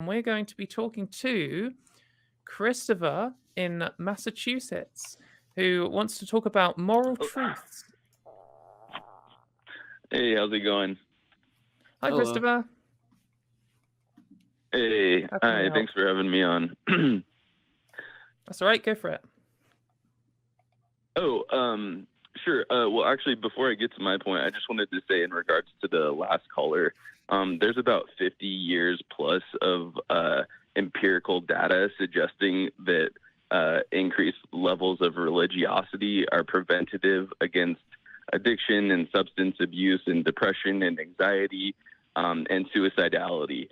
We're going to be talking to Christopher in Massachusetts, who wants to talk about moral truths. Hey, how's it going? Hi, Hello. Christopher. Hey, How can we hi, help? thanks for having me on. That's all right. Go for it. Sure. Well, actually, before I get to my point, I just wanted to say in regards to the last caller, there's about 50 years plus of empirical data suggesting that increased levels of religiosity are preventative against addiction and substance abuse and depression and anxiety and suicidality.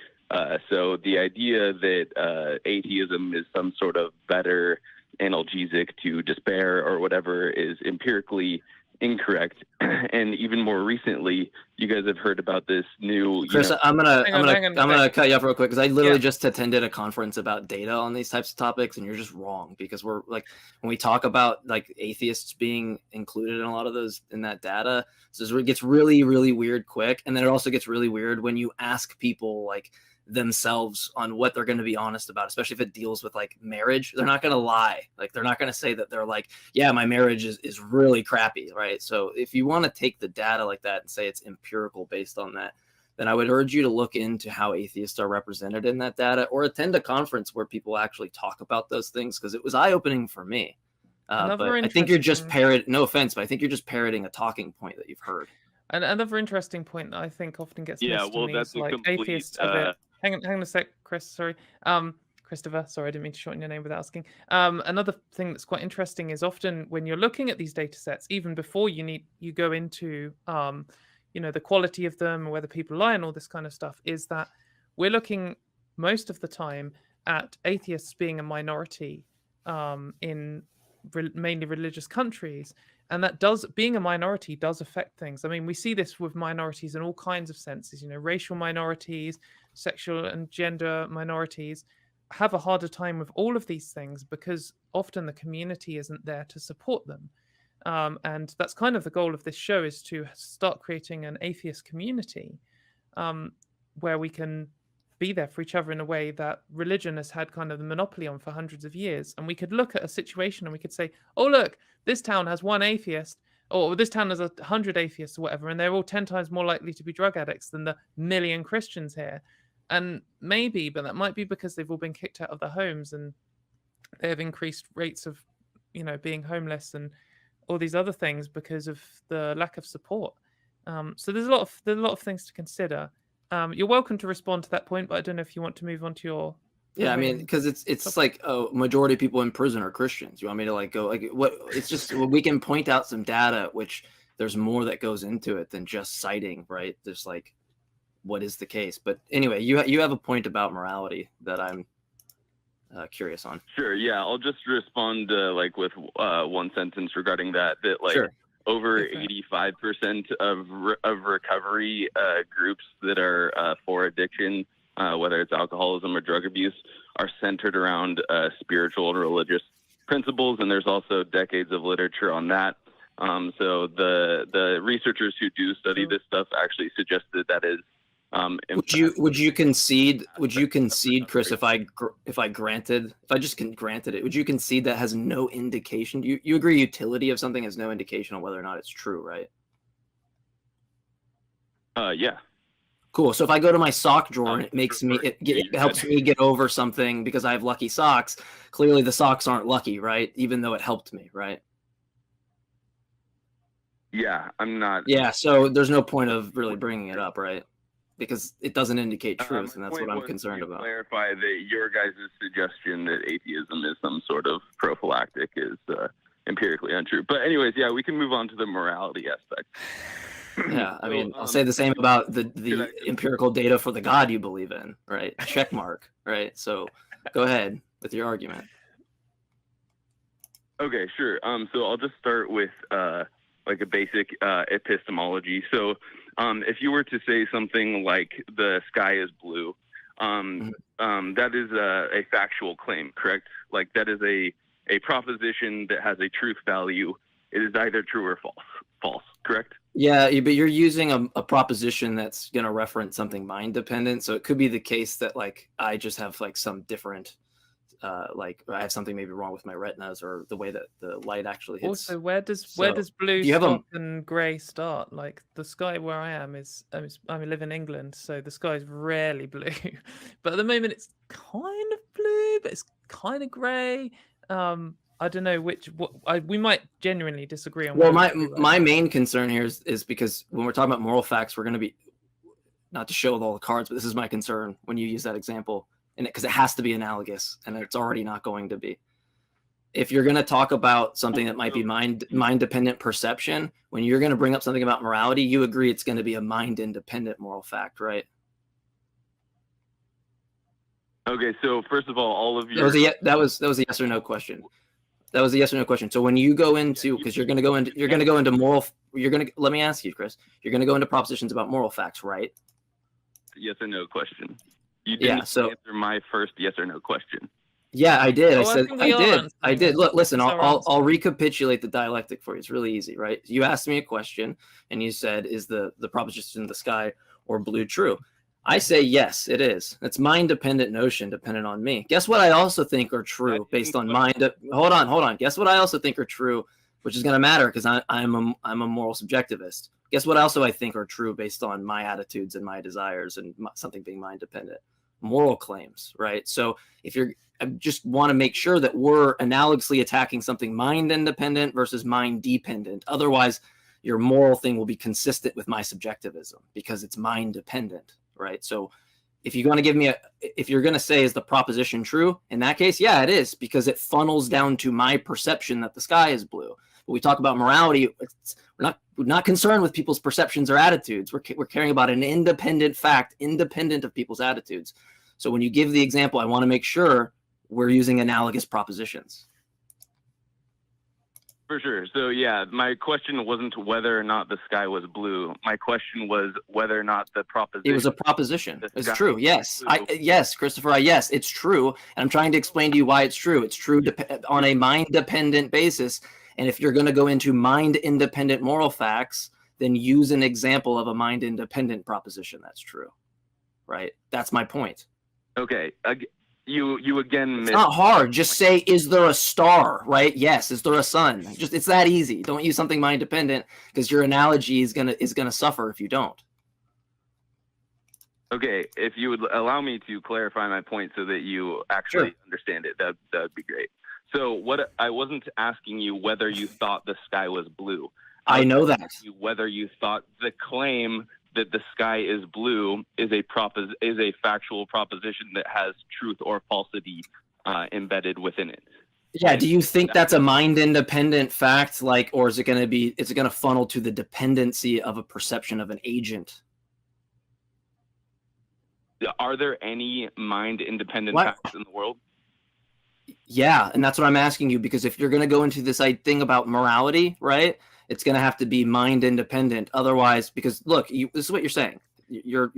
So the idea that atheism is some sort of better analgesic to despair or whatever is empirically incorrect. And even more recently, you guys have heard about this new. Chris, I'm gonna cut you off real quick because I literally Yeah. just attended a conference about data on these types of topics, and you're just wrong because we're like when we talk about like atheists being included in a lot of those in that data, so it gets really, really weird quick, and then it also gets really weird when you ask people like themselves on what they're going to be honest about, especially if it deals with like marriage. They're not going to lie. Like they're not going to say that they're like, yeah, my marriage is really crappy, right? So if you want to take the data like that and say it's empirical based on that, then I would urge you to look into how atheists are represented in that data or attend a conference where people actually talk about those things, because it was eye-opening for me. But I think you're just no offense, but I think you're just parroting a talking point that you've heard. And another interesting point that I think often gets missed well, to me that's is a like complete, atheists have it. Hang on a sec, Chris. Sorry. Christopher, sorry, I didn't mean to shorten your name without asking. Another thing that's quite interesting is often when you're looking at these data sets, even before you go into the quality of them, whether people lie and all this kind of stuff, is that we're looking most of the time at atheists being a minority in mainly religious countries. And that being a minority does affect things. I mean, we see this with minorities in all kinds of senses, racial minorities, sexual and gender minorities have a harder time with all of these things because often the community isn't there to support them. And that's kind of the goal of this show, is to start creating an atheist community where we can be there for each other in a way that religion has had kind of the monopoly on for hundreds of years. And we could look at a situation and we could say, oh, look, this town has one atheist, or this town has 100 atheists or whatever, and they're all 10 times more likely to be drug addicts than the million Christians here. And maybe, but that might be because they've all been kicked out of their homes and they have increased rates of, being homeless and all these other things because of the lack of support. So there's a lot of things to consider. You're welcome to respond to that point, but I don't know if you want to move on to your. Yeah, I mean, because it's like majority of people in prison are Christians. You want me to like go like what? It's just we can point out some data, which there's more that goes into it than just citing, right? There's like what is the case. But anyway, you have a point about morality that I'm curious on. Sure. Yeah, I'll just respond like with one sentence regarding that. That like. Sure. Over 85% of recovery groups that are for addiction, whether it's alcoholism or drug abuse, are centered around spiritual and religious principles. And there's also decades of literature on that. So the researchers who do study this stuff actually suggest that is. Would you concede, Chris, if I just granted it, would you concede that has no indication? Do you agree utility of something has no indication on whether or not it's true, right? Yeah. Cool. So if I go to my sock drawer and it makes me, it helps me get over something because I have lucky socks, clearly the socks aren't lucky, right? Even though it helped me, right? Yeah, I'm not. Yeah, so there's no point of really bringing it up, right? Because it doesn't indicate truth, and that's what I'm concerned about. Clarify that your guys' suggestion that atheism is some sort of prophylactic is empirically untrue. But anyways, yeah, we can move on to the morality aspect. Yeah, I mean, I'll say the same about the empirical data for the God you believe in, right? Check mark, right? So go ahead with your argument. Okay, sure. So I'll just start with like a basic epistemology. So if you were to say something like the sky is blue, that is a factual claim, correct? Like that is a proposition that has a truth value. It is either true or false, correct? Yeah, but you're using a proposition that's going to reference something mind dependent. So it could be the case that like I just have like some different, like I have something maybe wrong with my retinas or the way that the light actually hits. Also, where does blue do you have stop and grey start? Like the sky where I am is, I live in England, so the sky is rarely blue, but at the moment it's kind of blue, but it's kind of grey. I don't know we might genuinely disagree on. Well, my main concern here is because when we're talking about moral facts, we're going to be, not to show all the cards, but this is my concern when you use that example, and because it has to be analogous, and it's already not going to be. If you're going to talk about something that might be mind dependent perception, when you're going to bring up something about morality, you agree it's going to be a mind independent moral fact, right? Okay, so first of all of your that was a yes or no question. That was a yes or no question. So when you go into, because you're going to go into moral, let me ask you, Chris, you're going to go into propositions about moral facts, right? Yes or no question. You didn't answer my first yes or no question. Yeah, I did. Oh, I did. Look, listen, I'll recapitulate the dialectic for you. It's really easy, right? You asked me a question and you said, is the proposition in the sky or blue true? I say yes, it is. It's mind-dependent notion dependent on me. Guess what I also think are true based on mind. Hold on. Guess what I also think are true, which is going to matter because I'm a moral subjectivist. Guess what also I think are true based on my attitudes and my desires and something being mind-dependent? Moral claims, right? So I just want to make sure that we're analogously attacking something mind-independent versus mind-dependent. Otherwise, your moral thing will be consistent with my subjectivism because it's mind-dependent. Right. So if you're going to give me if you're going to say, is the proposition true? In that case, yeah, it is, because it funnels down to my perception that the sky is blue. When we talk about morality, we're not concerned with people's perceptions or attitudes. We're caring about an independent fact, independent of people's attitudes. So when you give the example, I want to make sure we're using analogous propositions. For sure. So yeah, my question wasn't whether or not the sky was blue. My question was whether or not the proposition. It was a proposition. It's true. Yes. Yes, Christopher. Yes, it's true. And I'm trying to explain to you why it's true. It's true on a mind-dependent basis. And if you're going to go into mind-independent moral facts, then use an example of a mind-independent proposition that's true. Right? That's my point. Okay. You again. It's not hard. Just say, is there a star? Right? Yes. Is there a sun? It's that easy. Don't use something mind dependent because your analogy is gonna suffer if you don't. Okay. If you would allow me to clarify my point so that you actually understand it, that'd be great. So what I wasn't asking you whether you thought the sky was blue. I know that. Whether you thought the claim that the sky is blue is a factual proposition that has truth or falsity embedded within it. Yeah. Do you think that's a mind-independent fact, or is it going to funnel to the dependency of a perception of an agent? Are there any mind-independent facts in the world? Yeah, and that's what I'm asking you, because if you're going to go into this thing about morality, right? It's going to have to be mind independent. Otherwise, because look, this is what you're saying. Your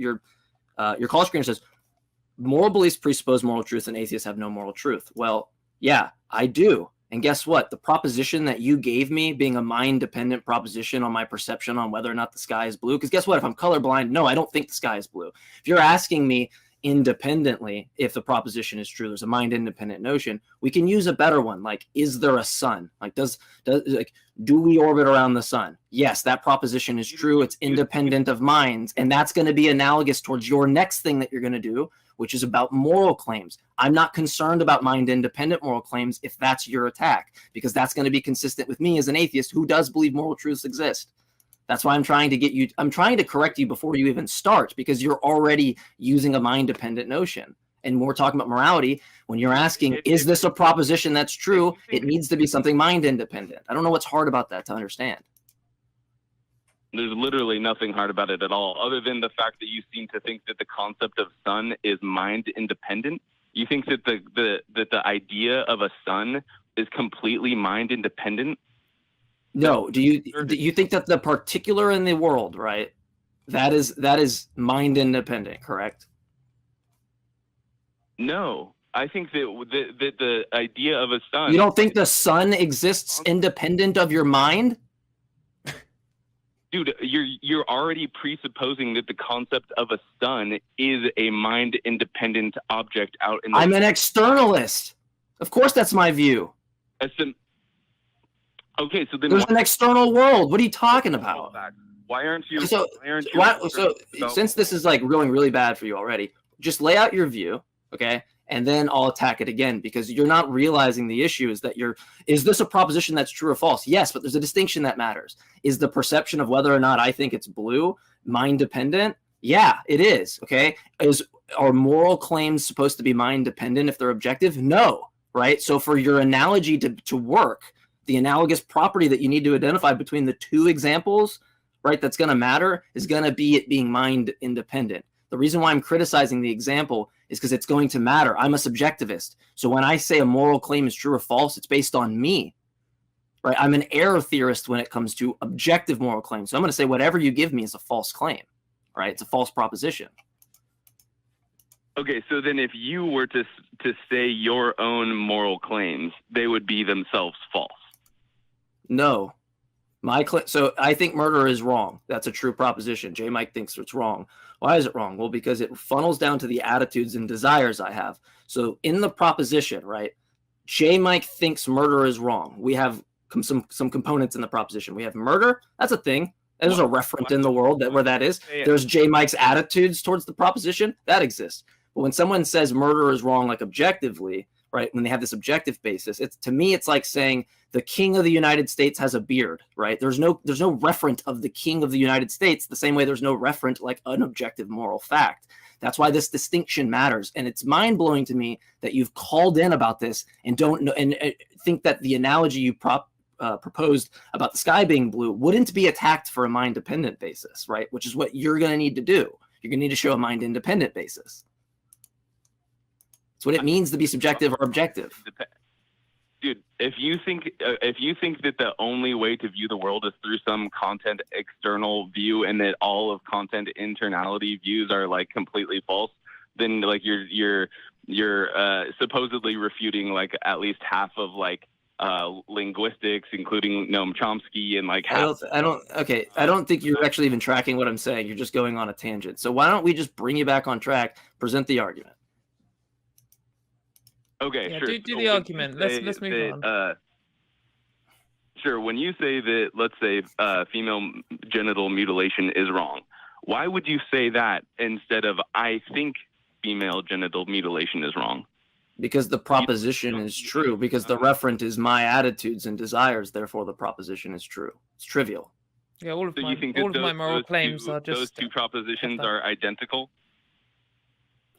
call screener says moral beliefs presuppose moral truth and atheists have no moral truth. Well, yeah, I do. And guess what? The proposition that you gave me being a mind dependent proposition on my perception on whether or not the sky is blue. Because guess what? If I'm colorblind, no, I don't think the sky is blue. If you're asking me independently if the proposition is true, there's a mind independent notion, we can use a better one, like, is there a sun? Like, do we orbit around the sun? Yes, that proposition is true. It's independent of minds, and that's going to be analogous towards your next thing that you're going to do, which is about moral claims. I'm not concerned about mind independent moral claims if that's your attack, because that's going to be consistent with me as an atheist who does believe moral truths exist. That's why I'm trying to correct you before you even start, because you're already using a mind-dependent notion. And when we're talking about morality, when you're asking, is this a proposition that's true, it needs to be something mind-independent. I don't know what's hard about that to understand. There's literally nothing hard about it at all, other than the fact that you seem to think that the concept of sun is mind-independent. You think that the idea of a sun is completely mind-independent? No, do you think that the particular in the world, right? That is mind independent, correct? No, I think that the idea of a sun. You don't think the sun exists independent of your mind? Dude, you're already presupposing that the concept of a sun is a mind-independent object out in the... I'm an externalist. Of course, that's my view. Okay, so then there's an external world. What are you talking about? Why aren't you? So since this is like really, really bad for you already, just lay out your view, okay? And then I'll attack it again, because you're not realizing the issue is that is this a proposition that's true or false? Yes, but there's a distinction that matters. Is the perception of whether or not I think it's blue mind dependent? Yeah, it is, okay? Are moral claims supposed to be mind dependent if they're objective? No, right? So for your analogy to work, the analogous property that you need to identify between the two examples, right, that's going to matter is going to be it being mind independent. The reason why I'm criticizing the example is because it's going to matter. I'm a subjectivist. So when I say a moral claim is true or false, it's based on me, right? I'm an error theorist when it comes to objective moral claims. So I'm going to say whatever you give me is a false claim, right? It's a false proposition. Okay, so then if you were to say your own moral claims, they would be themselves false. No. So I think murder is wrong. That's a true proposition. Jmike thinks it's wrong. Why is it wrong? Well, because it funnels down to the attitudes and desires I have. So in the proposition, right, Jmike thinks murder is wrong. We have some components in the proposition. We have murder. That's a thing. There's a referent in the world where that is. There's Jmike's attitudes towards the proposition. That exists. But when someone says murder is wrong, like objectively, right, when they have this objective basis, to me, it's like saying the king of the United States has a beard, right? There's no referent of the king of the United States the same way there's no referent like an objective moral fact. That's why this distinction matters. And it's mind-blowing to me that you've called in about this and don't know, and think that the analogy you proposed about the sky being blue wouldn't be attacked for a mind-dependent basis, right? Which is what you're going to need to do. You're going to need to show a mind-independent basis. It's what it means to be subjective or objective. Dude, if you think that the only way to view the world is through some content external view, and that all of content internality views are like completely false, then like you're supposedly refuting like at least half of like linguistics, including Noam Chomsky, and like half. I don't think you're actually even tracking what I'm saying. You're just going on a tangent. So why don't we just bring you back on track, present the argument? Okay, yeah, sure. Do the argument. Let's move on. Sure. When you say that, let's say, female genital mutilation is wrong, why would you say that instead of I think female genital mutilation is wrong? Because the proposition is true. Because the referent is my attitudes and desires. Therefore, the proposition is true. It's trivial. Yeah, all of my moral claims are just those two propositions are identical.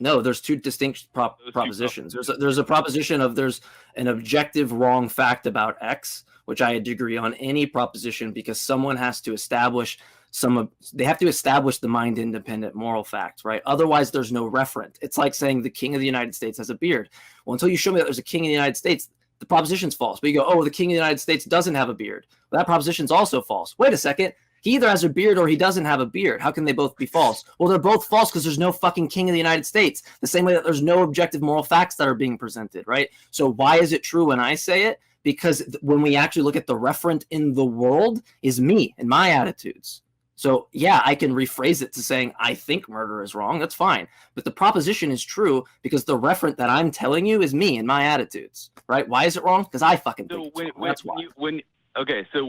No, there's two distinct propositions. There's a proposition of there's an objective wrong fact about X, which I agree on any proposition, because someone has to establish they have to establish the mind independent moral fact, right? Otherwise, there's no referent. It's like saying the king of the United States has a beard. Well, until you show me that there's a king in the United States, the proposition's false. But you go, oh, the king of the United States doesn't have a beard. Well, that proposition's also false. Wait a second. He either has a beard or he doesn't have a beard. How can they both be false? Well, they're both false because there's no fucking king of the United States. The same way that there's no objective moral facts that are being presented, right? So why is it true when I say it? Because when we actually look at the referent in the world is me and my attitudes. So yeah, I can rephrase it to saying I think murder is wrong. That's fine. But the proposition is true because the referent that I'm telling you is me and my attitudes, right? Why is it wrong? Because I fucking think it's wrong. That's why. Okay, so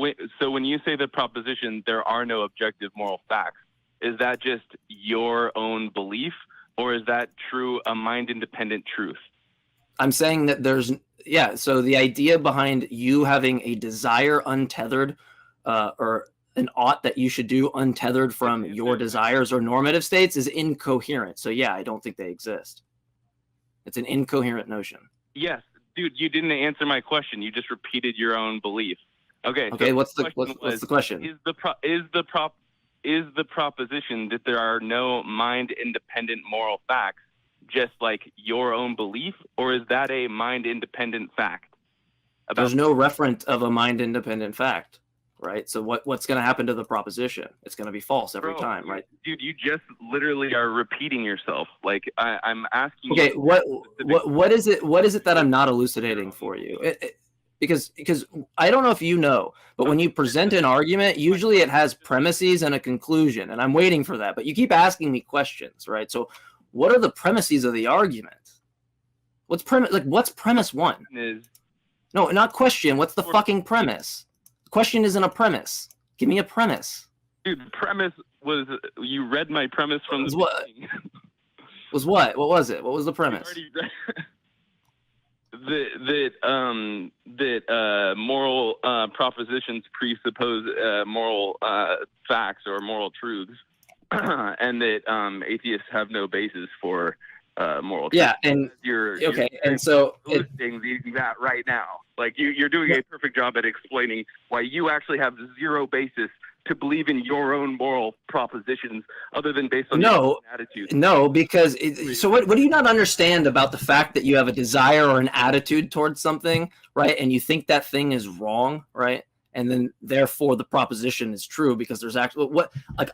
when you say the proposition, there are no objective moral facts, is that just your own belief, or is that a mind-independent truth? I'm saying that so the idea behind you having a desire untethered or an ought that you should do untethered from your desires or normative states is incoherent. So yeah, I don't think they exist. It's an incoherent notion. Yes, dude, you didn't answer my question. You just repeated your own belief. Okay. So what's the question? Is the proposition that there are no mind-independent moral facts just like your own belief, or is that a mind-independent fact? There's no referent of a mind-independent fact, right? So what's going to happen to the proposition? It's going to be false every time, right? Dude, you just literally are repeating yourself. Like I'm asking. Okay, what is it? What is it that I'm not elucidating for you? Because I don't know if you know, but when you present an argument, usually it has premises and a conclusion, and I'm waiting for that. But you keep asking me questions, right? So what are the premises of the argument? What's premise one? No, not question. What's the fucking premise? Question isn't a premise. Give me a premise. Dude, the premise was, you read my premise from the beginning. Was what? What was it? What was the premise? That moral propositions presuppose moral facts or moral truths, and that atheists have no basis for moral truth. Yeah, and you're and so listing that right now. Like you're doing a perfect job at explaining why you actually have zero basis to believe in your own moral propositions other than based on your own attitude. No, because so what do you not understand about the fact that you have a desire or an attitude towards something, right? And you think that thing is wrong, right? And then therefore the proposition is true because there's actually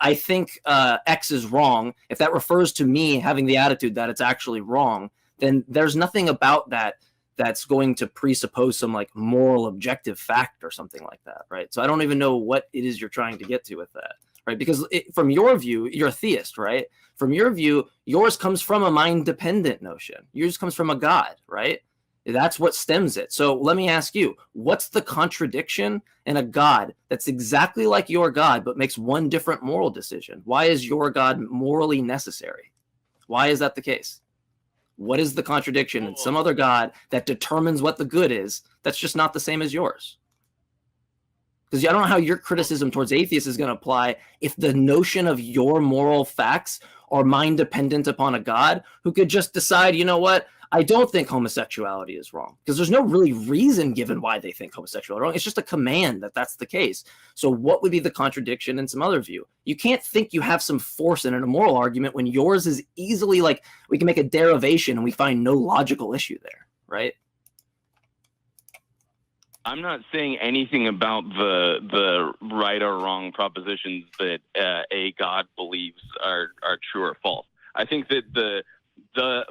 I think X is wrong. If that refers to me having the attitude that it's actually wrong, then there's nothing about that that's going to presuppose some like moral objective fact or something like that, right? So I don't even know what it is you're trying to get to with that, right? Because from your view, you're a theist, right? From your view, yours comes from a mind-dependent notion. Yours comes from a God, right? That's what stems it. So let me ask you, what's the contradiction in a God that's exactly like your God but makes one different moral decision? Why is your God morally necessary? Why is that the case? What is the contradiction in some other God that determines what the good is that's just not the same as yours? Because I don't know how your criticism towards atheists is going to apply if the notion of your moral facts are mind dependent upon a God who could just decide, you know what, I don't think homosexuality is wrong. Because there's no really reason given why they think homosexuality is wrong. It's just a command that that's the case. So what would be the contradiction in some other view? You can't think you have some force in a moral argument when yours is easily like, we can make a derivation and we find no logical issue there, right? I'm not saying anything about the right or wrong propositions that a God believes are true or false. I think that the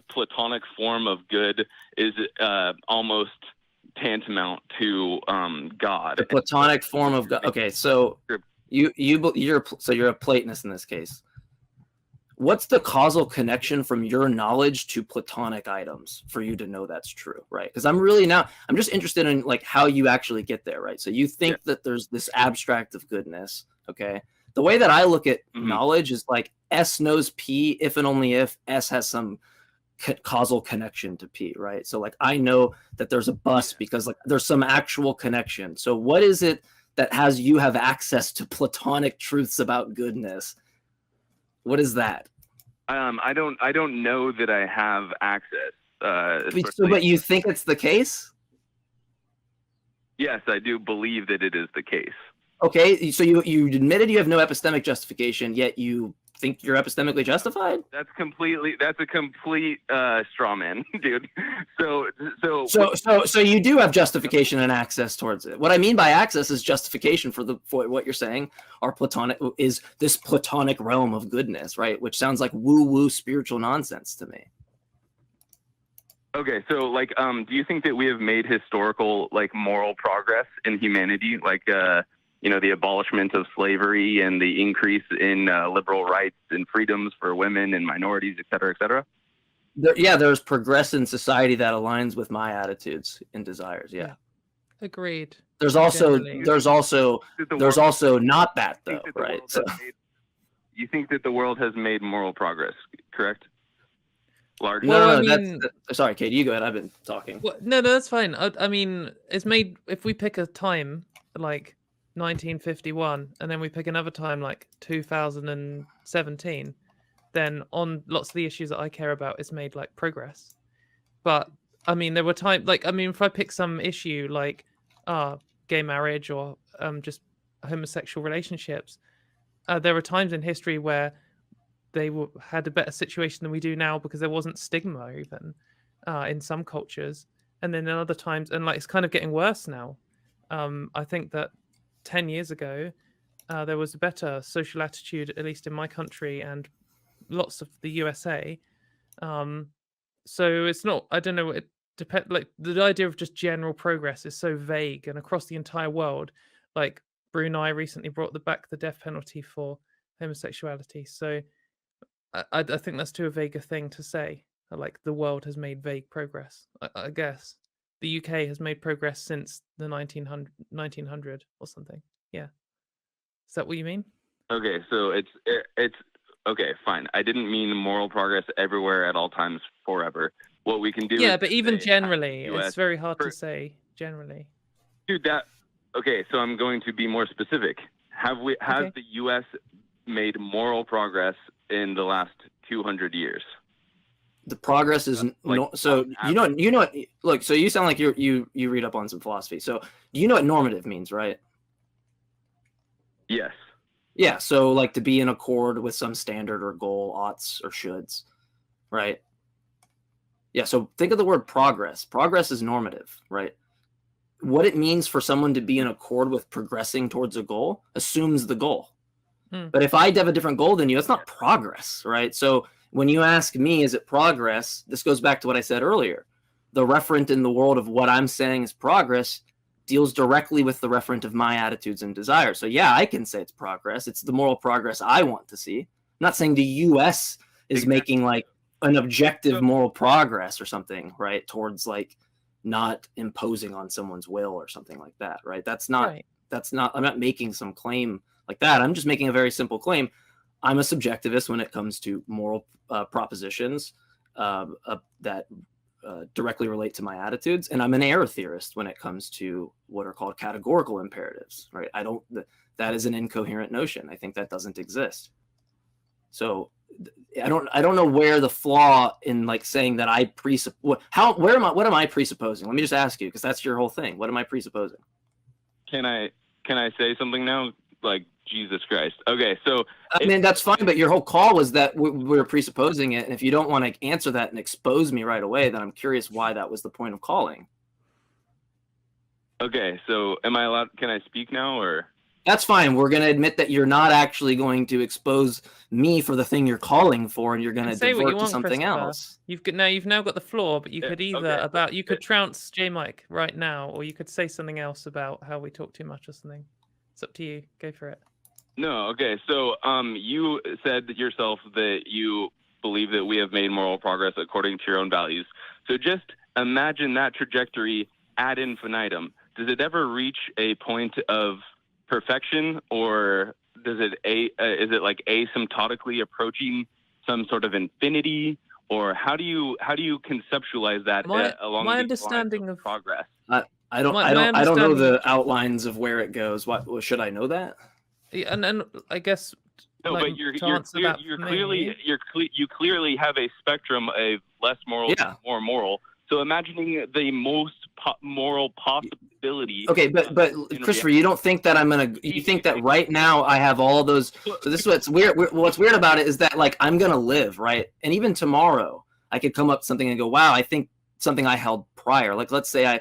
Platonic form of good is almost tantamount to God. The Platonic form of God. Okay, so you're a Platonist in this case. What's the causal connection from your knowledge to Platonic items for you to know that's true, right? Because I'm just interested in like how you actually get there, right? So you think that there's this abstract of goodness, okay? The way that I look at knowledge is like S knows P if and only if S has some causal connection to P, right? So like I know that there's a bus because like there's some actual connection. So what is it that has you have access to Platonic truths about goodness? What is that? I don't know that I have access. But you think it's the case? Yes, I do believe that it is the case. Okay, so you admitted you have no epistemic justification, yet you think you're epistemically justified? That's a complete straw man, dude. So you do have justification and access towards it. What I mean by access is justification for what you're saying is this Platonic realm of goodness, right? Which sounds like woo-woo spiritual nonsense to me. Okay, so like, do you think that we have made historical like moral progress in humanity, like the abolishment of slavery and the increase in liberal rights and freedoms for women and minorities, et cetera, et cetera? There's progress in society that aligns with my attitudes and desires. Yeah. Agreed. There's also not that though, right? So you think that the world has made moral progress, correct? Largely. No, sorry, Katie, you go ahead. I've been talking. Well, no, that's fine. I mean, it's made, if we pick a time like 1951 and then we pick another time like 2017, then on lots of the issues that I care about, it's made like progress. But I mean, there were times like, I mean, if I pick some issue like gay marriage or just homosexual relationships, there were times in history where they had a better situation than we do now because there wasn't stigma even in some cultures, and then in other times, and like it's kind of getting worse now. I think that 10 years ago there was a better social attitude, at least in my country and lots of the USA. So it's not, I don't know, like the idea of just general progress is so vague and across the entire world. Like Brunei recently brought back the death penalty for homosexuality. So I think that's too vague a thing to say. Like the world has made vague progress. I guess the UK has made progress since the 1900 or something. Yeah. Is that what you mean? Okay, so it's okay, fine. I didn't mean moral progress everywhere at all times forever. What we can do Yeah, is but even say, generally, US it's very hard to say generally. Dude, okay, so I'm going to be more specific. Has the US made moral progress in the last 200 years? The progress is so you know what, look, so you sound like you read up on some philosophy. So do you know what normative means, right? Yes. Yeah, so like to be in accord with some standard or goal, oughts or shoulds, right? Yeah, so think of the word progress. Progress is normative, right? What it means for someone to be in accord with progressing towards a goal assumes the goal. But if I have a different goal than you, that's not progress, right? So when you ask me, is it progress? This goes back to what I said earlier. The referent in the world of what I'm saying is progress deals directly with the referent of my attitudes and desires. So yeah, I can say it's progress. It's the moral progress I want to see. I'm not saying the US is making like an objective moral progress or something, right? Towards like not imposing on someone's will or something like that, right? That's not, I'm not making some claim like that. I'm just making a very simple claim. I'm a subjectivist when it comes to moral propositions that directly relate to my attitudes, and I'm an error theorist when it comes to what are called categorical imperatives, right? That is an incoherent notion. I think that doesn't exist. So I don't know where the flaw in like saying that I what am I presupposing? Let me just ask you, because that's your whole thing. What am I presupposing? Can I say something now? Like, Jesus Christ. Okay, so I mean, that's fine, but your whole call was that we're presupposing it, and if you don't want to answer that and expose me right away, then I'm curious why that was the point of calling. Okay, so am I allowed? Can I speak now, or? That's fine. We're going to admit that you're not actually going to expose me for the thing you're calling for, and you're going to divert to something else. You've now got the floor, but you could either you could trounce Jmike right now, or you could say something else about how we talk too much or something. It's up to you. Go for it. No, okay. So you said yourself that you believe that we have made moral progress according to your own values. So just imagine that trajectory ad infinitum. Does it ever reach a point of perfection, or is it like asymptotically approaching some sort of infinity, or how do you conceptualize that along my the understanding lines of progress? I don't know the outlines of where it goes. What should I know that? Yeah, and I guess no, but you clearly have a spectrum of less moral to more moral. So imagining the most moral possibility. Okay, but Christopher, you don't think that you think that right now I have all those. So this is what's weird. What's weird about it is that like I'm gonna live, right? And even tomorrow I could come up with something and go, wow, I think something I held prior. Like let's say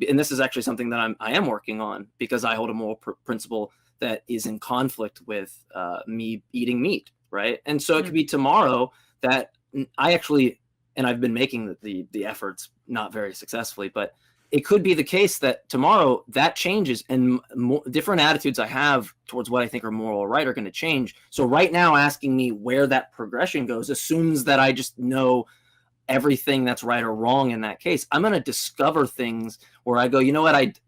and this is actually something that I am working on, because I hold a moral principle that is in conflict with me eating meat, right? And so it could be tomorrow that I actually, and I've been making the efforts not very successfully, but it could be the case that tomorrow that changes, and different attitudes I have towards what I think are moral or right are going to change. So right now asking me where that progression goes assumes that I just know everything that's right or wrong in that case. I'm going to discover things where I go, you know what,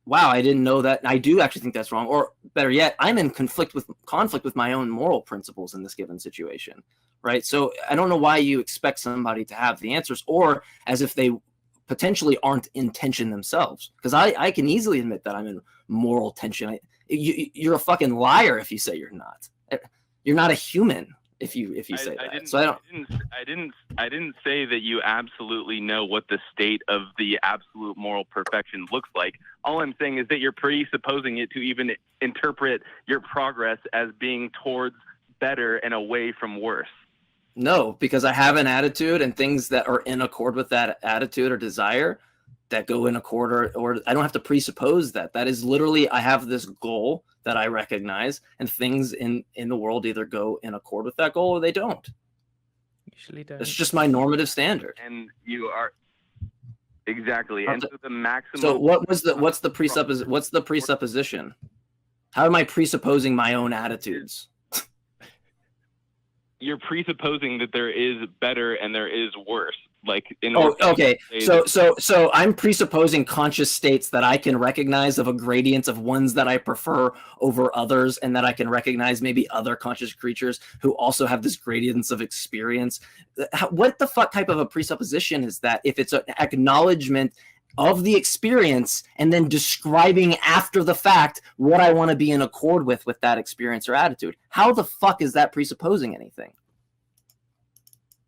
wow, I didn't know that. I do actually think that's wrong. Or better yet, I'm in conflict with my own moral principles in this given situation, right? So I don't know why you expect somebody to have the answers, or as if they potentially aren't in tension themselves. Because I can easily admit that I'm in moral tension. You're a fucking liar if you say you're not. You're not a human if you say that. I didn't say that you absolutely know what the state of the absolute moral perfection looks like. All I'm saying is that you're presupposing it to even interpret your progress as being towards better and away from worse. No, because I have an attitude and things that are in accord with that attitude or desire that go in accord, or I don't have to presuppose that. That is literally, I have this goal that I recognize, and things in the world either go in accord with that goal or they don't. Usually don't. It's just my normative standard. And you are, Exactly. And so the maximum. So what's the presupposition? How am I presupposing my own attitudes? You're presupposing that there is better and there is worse. Like okay. So I'm presupposing conscious states that I can recognize of a gradient of ones that I prefer over others, and that I can recognize maybe other conscious creatures who also have this gradients of experience. What the fuck type of a presupposition is that if it's an acknowledgement of the experience and then describing after the fact what I want to be in accord with that experience or attitude? How the fuck is that presupposing anything?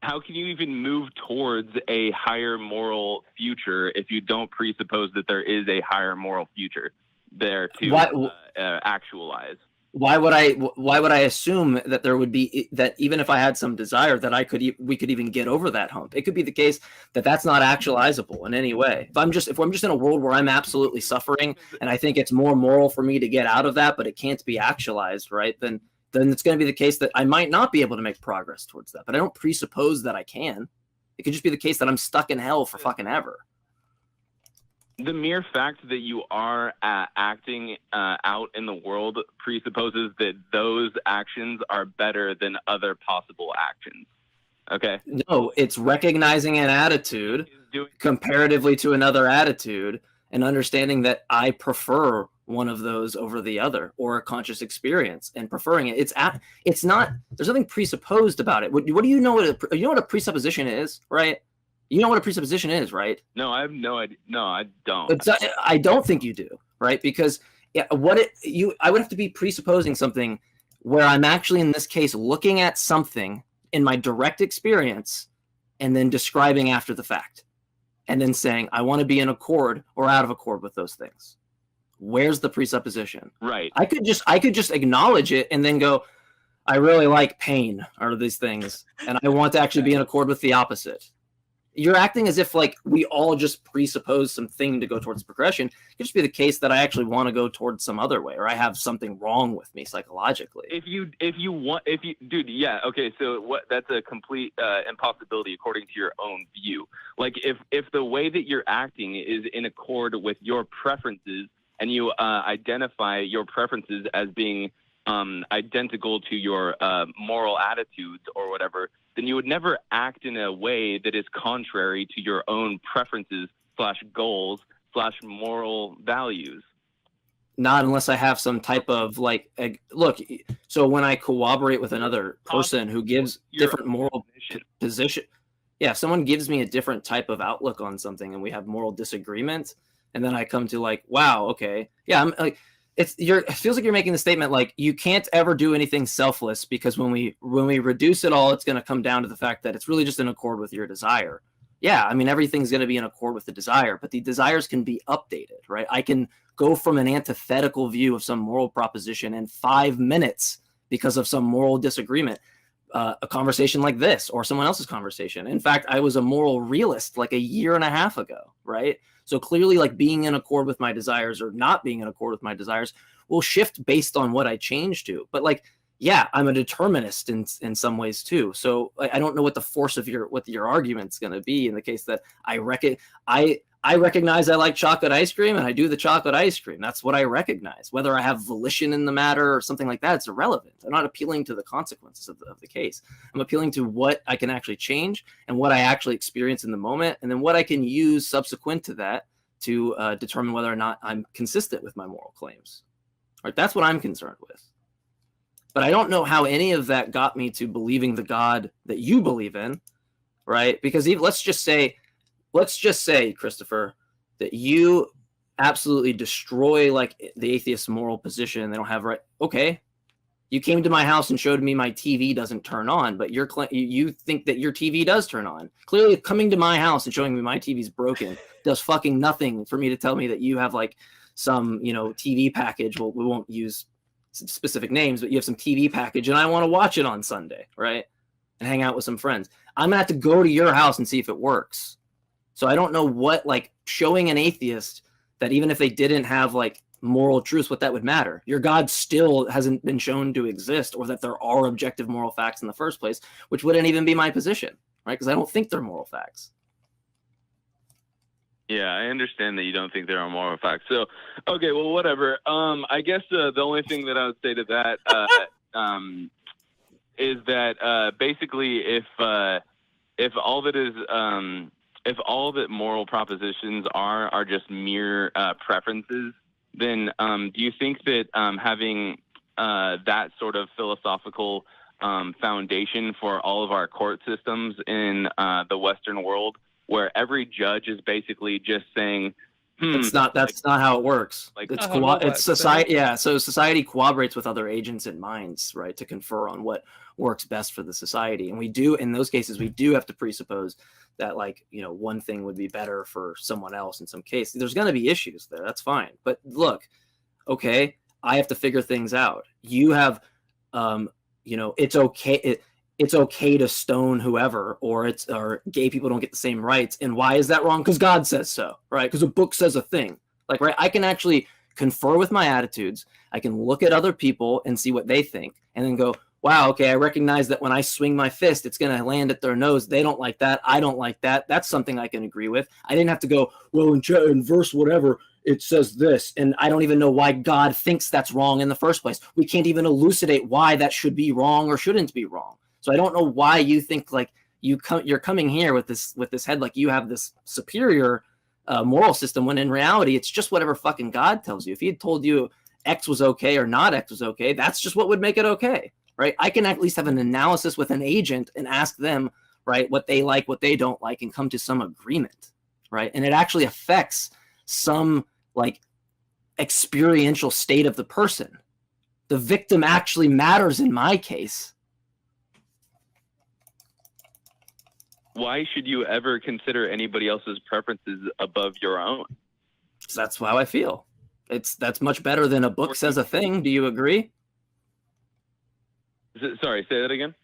How can you even move towards a higher moral future if you don't presuppose that there is a higher moral future there to actualize? Why would I assume that there would be, that even if I had some desire that we could even get over that hump? It could be the case that that's not actualizable in any way. If I'm just in a world where I'm absolutely suffering and I think it's more moral for me to get out of that, but it can't be actualized, right? Then it's going to be the case that I might not be able to make progress towards that. But I don't presuppose that I can. It could just be the case that I'm stuck in hell for fucking ever. The mere fact that you are acting out in the world presupposes that those actions are better than other possible actions. Okay? No, it's recognizing an attitude comparatively to another attitude and understanding that I prefer one of those over the other, or a conscious experience and preferring it. It's not, there's nothing presupposed about it. What do you know what a presupposition is, right? You know what a presupposition is, right? No, I have no idea. No, I don't. I don't think you do, right? Because I would have to be presupposing something where I'm actually, in this case, looking at something in my direct experience and then describing after the fact, and then saying I want to be in accord or out of accord with those things. Where's the presupposition? Right. I could just acknowledge it and then go, I really like pain or these things, and I want to actually be in accord with the opposite. You're acting as if like we all just presuppose something to go towards progression. It could just be the case that I actually want to go towards some other way, or I have something wrong with me psychologically. Dude, yeah, okay. So that's a complete impossibility according to your own view. Like if the way that you're acting is in accord with your preferences, and you identify your preferences as being identical to your moral attitudes or whatever, then you would never act in a way that is contrary to your own preferences / goals / moral values. Not unless I have some type of look. So when I cooperate with another person who gives different moral position, yeah, if someone gives me a different type of outlook on something and we have moral disagreement, and then I come to like, wow, okay, yeah, I'm like, it feels like you're making the statement like you can't ever do anything selfless, because when we reduce it all, it's going to come down to the fact that it's really just in accord with your desire. Yeah, I mean, everything's going to be in accord with the desire, but the desires can be updated, right? I can go from an antithetical view of some moral proposition in 5 minutes because of some moral disagreement. A conversation like this or someone else's conversation. In fact, I was a moral realist like a year and a half ago, right? So clearly, like, being in accord with my desires or not being in accord with my desires will shift based on what I change to. But like, yeah, I'm a determinist in some ways too. So I don't know what the force of your argument's going to be in the case that I recognize I like chocolate ice cream and I do the chocolate ice cream. That's what I recognize. Whether I have volition in the matter or something like that, it's irrelevant. I'm not appealing to the consequences of the case. I'm appealing to what I can actually change and what I actually experience in the moment, and then what I can use subsequent to that to determine whether or not I'm consistent with my moral claims. All right, that's what I'm concerned with. But I don't know how any of that got me to believing the God that you believe in, right? Because let's just say, Christopher, that you absolutely destroy like the atheist moral position. They don't have right. Okay, you came to my house and showed me my TV doesn't turn on, but you think that your TV does turn on. Clearly, coming to my house and showing me my TV's broken does fucking nothing for me to tell me that you have like some TV package. Well, we won't use specific names, but you have some TV package and I want to watch it on Sunday, right? And hang out with some friends. I'm gonna have to go to your house and see if it works. So I don't know what, like, showing an atheist that even if they didn't have like moral truths, what that would matter. Your God still hasn't been shown to exist, or that there are objective moral facts in the first place, which wouldn't even be my position, right? Because I don't think they're moral facts. Yeah, I understand that you don't think there are moral facts. So, okay, well, whatever. I guess the only thing that I would say to that is that basically, if all that is if all that moral propositions are just mere preferences, then do you think that having that sort of philosophical foundation for all of our court systems in the Western world, where every judge is basically just saying, That's not how it works. Like, It's society. Yeah, so society cooperates with other agents and minds, right, to confer on what works best for the society. And we do, in those cases, we do have to presuppose that, like, one thing would be better for someone else in some case. There's going to be issues there. That's fine. But look, okay, I have to figure things out. You have, it's okay. It's okay to stone whoever, or gay people don't get the same rights. And why is that wrong? Because God says so, right? Because a book says a thing. Like, right, I can actually confer with my attitudes. I can look at other people and see what they think, and then go, wow, okay, I recognize that when I swing my fist, it's going to land at their nose. They don't like that. I don't like that. That's something I can agree with. I didn't have to go, well, in verse whatever, it says this, and I don't even know why God thinks that's wrong in the first place. We can't even elucidate why that should be wrong or shouldn't be wrong. So I don't know why you think like you're coming here with this head like you have this superior moral system, when in reality it's just whatever fucking God tells you. If he had told you X was okay or not X was okay, that's just what would make it okay, right? I can at least have an analysis with an agent and ask them, right, what they like, what they don't like, and come to some agreement, right? And it actually affects some like experiential state of the person. The victim actually matters in my case. Why should you ever consider anybody else's preferences above your own? So that's how I feel. That's much better than a book says a thing. Do you agree? Sorry, say that again.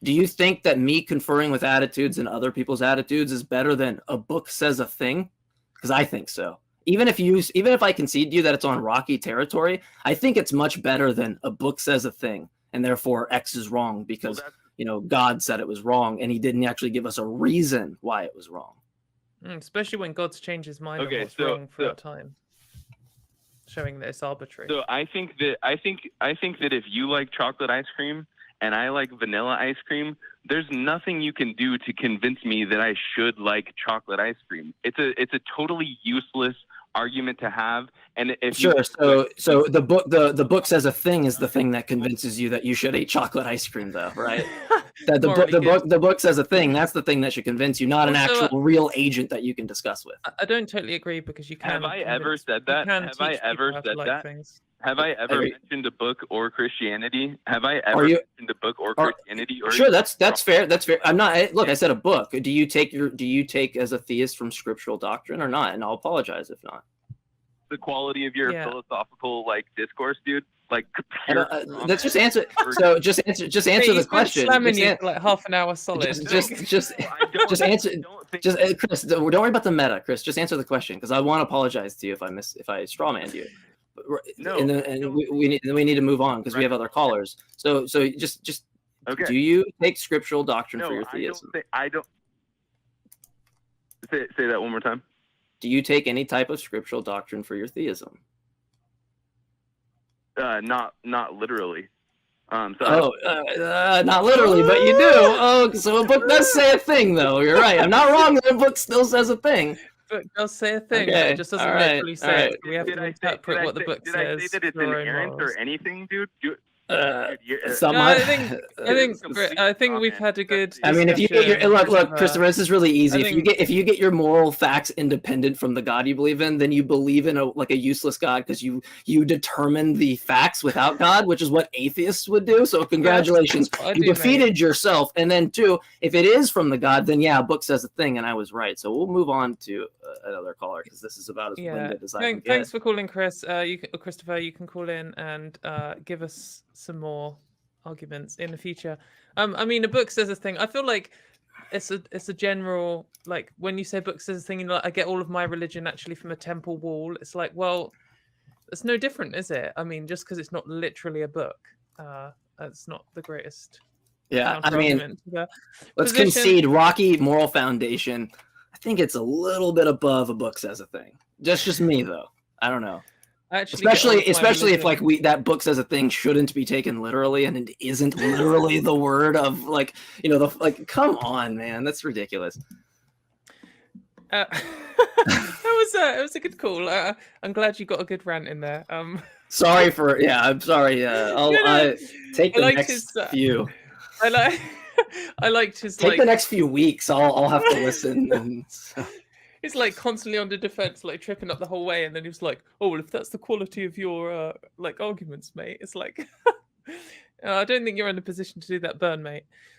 Do you think that me conferring with attitudes and other people's attitudes is better than a book says a thing? Because I think so. Even if I concede to you that it's on rocky territory, I think it's much better than a book says a thing, and therefore X is wrong because God said it was wrong, and he didn't actually give us a reason why it was wrong. Especially when God's changed his mind on what's wrong for a time, showing that it's arbitrary. So I think that if you like chocolate ice cream and I like vanilla ice cream, there's nothing you can do to convince me that I should like chocolate ice cream. It's a totally useless argument to have. And if so the book says a thing is the thing that convinces you that you should eat chocolate ice cream, though, right? The book says a thing. That's the thing that should convince you, not an actual real agent that you can discuss with. I don't totally agree, because you can. Have I ever said that? Have I ever said that? Have I ever mentioned a book or Christianity? Have I ever mentioned a book or Christianity? Sure, that's fair. That's fair. I'm not. Look, I said a book. Do you take as a theist from scriptural doctrine or not? And I'll apologize if not. The quality of your philosophical discourse, dude. Let's just answer. So just answer the question. Slamming you for like half an hour solid. Just answer. Chris, don't worry about the meta, Chris. Just answer the question, because I want to apologize to you if I strawmanned you. No, we need to move on because we have other callers. So just okay. Do you take scriptural doctrine for your theism? I don't. Say that one more time. Do you take any type of scriptural doctrine for your theism? Not literally. Not literally, but you do. Oh, so a book does say a thing, though. You're right. I'm not wrong. The book still says a thing. Book does say a thing. Okay. It just doesn't literally say it. We have to interpret what the book says. Did I say that it's inerrant or anything, dude? I think we've had a good discussion. I mean, if you get your look, Christopher, this is really easy. If you get your moral facts independent from the God you believe in, then you believe in a useless God, because you determine the facts without God, which is what atheists would do. So congratulations, you defeated yourself. And then two, if it is from the God, then a book says a thing, and I was right. So we'll move on to another caller, because this is about as winded as I can get. Thanks for calling, Chris. Christopher, you can call in and give us some more arguments in the future. I mean, a book says a thing. I feel like it's a general, like, when you say book says a thing, I get all of my religion actually from a temple wall. It's like, well, it's no different, is it? I mean, just because it's not literally a book, it's not the greatest. Yeah, I mean, let's concede rocky moral foundation. think it's a little bit above a book says a thing. Just me though. I don't know. Especially if like that book says a thing shouldn't be taken literally, and it isn't literally the word of like, you know, come on, man, that's ridiculous. It was a good call. I'm glad you got a good rant in there. I'm sorry. I'll take the next few. I liked his take the next few weeks. I'll have to listen. And so. He's like constantly on the defense, like tripping up the whole way, and then he was like, "Oh, well, if that's the quality of your like arguments, mate, it's like I don't think you're in a position to do that, burn, mate."